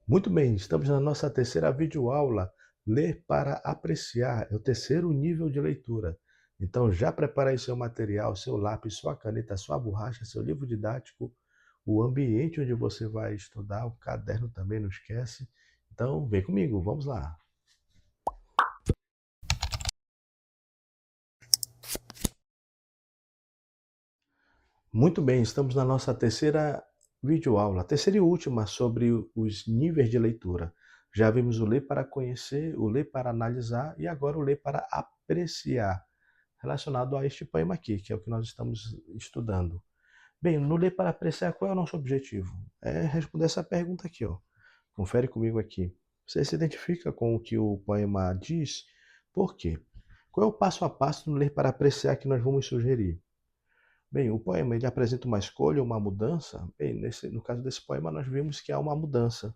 Muito bem, estamos na nossa terceira videoaula, Ler para Apreciar, é o terceiro nível de leitura. Então já prepara aí seu material, seu lápis, sua caneta, sua borracha, seu livro didático, o ambiente onde você vai estudar, o caderno também, não esquece. Então vem comigo, vamos lá. Muito bem, estamos na nossa terceira videoaula, terceira e última sobre os níveis de leitura. Já vimos o ler para conhecer, o ler para analisar e agora o ler para apreciar, relacionado a este poema aqui, que é o que nós estamos estudando. Bem, no ler para apreciar, qual é o nosso objetivo? É responder essa pergunta aqui, ó. Confere comigo aqui. Você se identifica com o que o poema diz? Por quê? Qual é o passo a passo no ler para apreciar que nós vamos sugerir? Bem, o poema ele apresenta uma escolha, uma mudança. Bem, no caso desse poema, nós vimos que há uma mudança,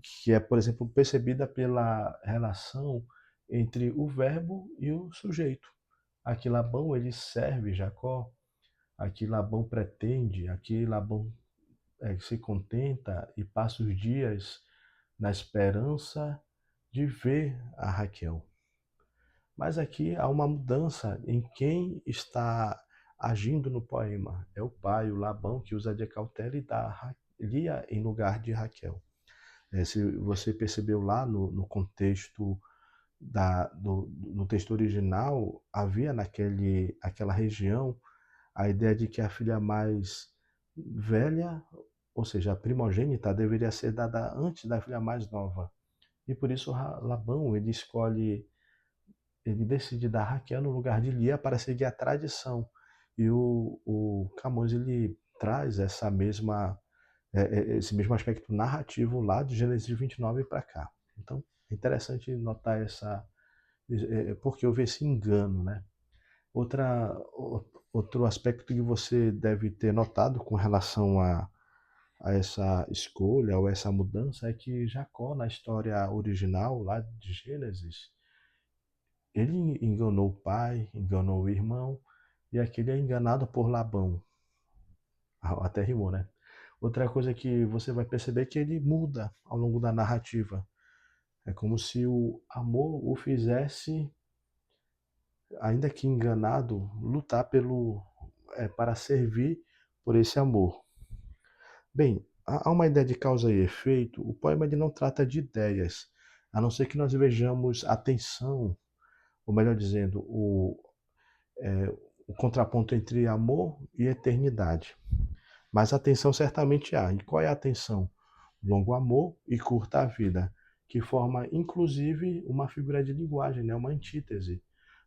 que é, por exemplo, percebida pela relação entre o verbo e o sujeito. Aqui Labão ele serve Jacó, aqui Labão pretende, aqui Labão se contenta e passa os dias na esperança de ver a Raquel. Mas aqui há uma mudança em quem está agindo no poema. É o pai, o Labão, que usa de cautela e dá Lia em lugar de Raquel. Se você percebeu lá no contexto no texto original, havia aquela região a ideia de que a filha mais velha, ou seja, a primogênita, deveria ser dada antes da filha mais nova. E por isso Labão ele decide dar Raquel no lugar de Lia para seguir a tradição. E o Camões ele traz esse mesmo aspecto narrativo lá de Gênesis 29 para cá. Então, é interessante notar porque houve esse engano, né? Outro aspecto que você deve ter notado com relação a essa escolha ou essa mudança é que Jacó, na história original lá de Gênesis, ele enganou o pai, enganou o irmão, e aquele é enganado por Labão. Até rimou, né? Outra coisa que você vai perceber é que ele muda ao longo da narrativa. É como se o amor o fizesse, ainda que enganado, lutar para servir por esse amor. Bem, há uma ideia de causa e efeito. O poema ele não trata de ideias, a não ser que nós vejamos a tensão, ou melhor dizendo, o contraponto entre amor e eternidade. Mas a tensão certamente há. E qual é a tensão? Longo amor e curta a vida, que forma inclusive uma figura de linguagem, né? Uma antítese.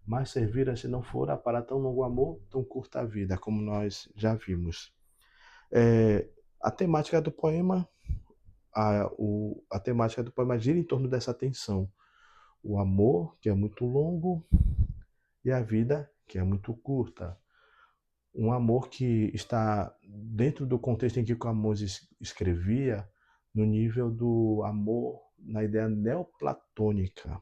Mas servira se não fora para tão longo amor, tão curta a vida, como nós já vimos. A temática do poema, a temática do poema gira em torno dessa tensão. O amor, que é muito longo, e a vida, que é muito curta. Um amor que está dentro do contexto em que Camões escrevia, no nível do amor na ideia neoplatônica.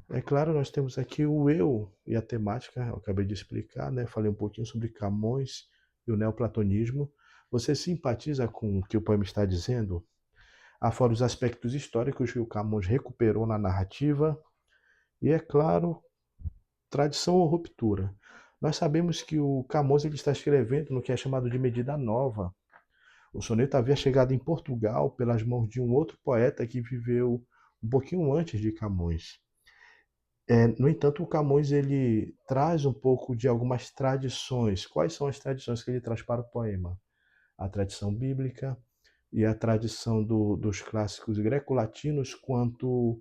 É claro, nós temos aqui o eu e a temática, eu acabei de explicar, né? Falei um pouquinho sobre Camões e o neoplatonismo. Você simpatiza com o que o poema está dizendo? Afora os aspectos históricos que o Camões recuperou na narrativa, e é claro, tradição ou ruptura. Nós sabemos que o Camões ele está escrevendo no que é chamado de medida nova. O soneto havia chegado em Portugal pelas mãos de um outro poeta que viveu um pouquinho antes de Camões. No entanto, o Camões ele traz um pouco de algumas tradições. Quais são as tradições que ele traz para o poema? A tradição bíblica e a tradição dos clássicos greco-latinos quanto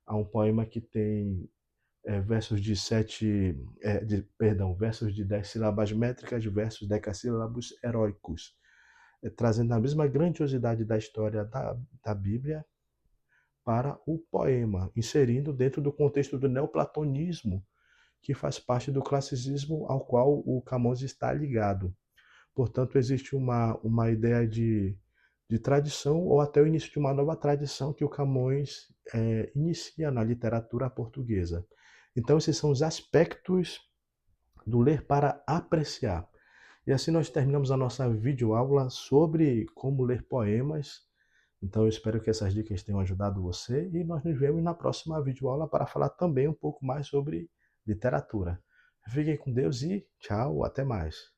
a um poema que tem versos de versos de 10 sílabas métricas, versos decassílabos heróicos, trazendo a mesma grandiosidade da história da Bíblia para o poema, inserindo dentro do contexto do neoplatonismo, que faz parte do classicismo ao qual o Camões está ligado. Portanto, existe uma ideia de tradição ou até o início de uma nova tradição que o Camões inicia na literatura portuguesa. Então, esses são os aspectos do ler para apreciar. E assim nós terminamos a nossa videoaula sobre como ler poemas Então eu espero que essas dicas tenham ajudado você e nós nos vemos na próxima videoaula para falar também um pouco mais sobre literatura. Fiquem com Deus e tchau, até mais.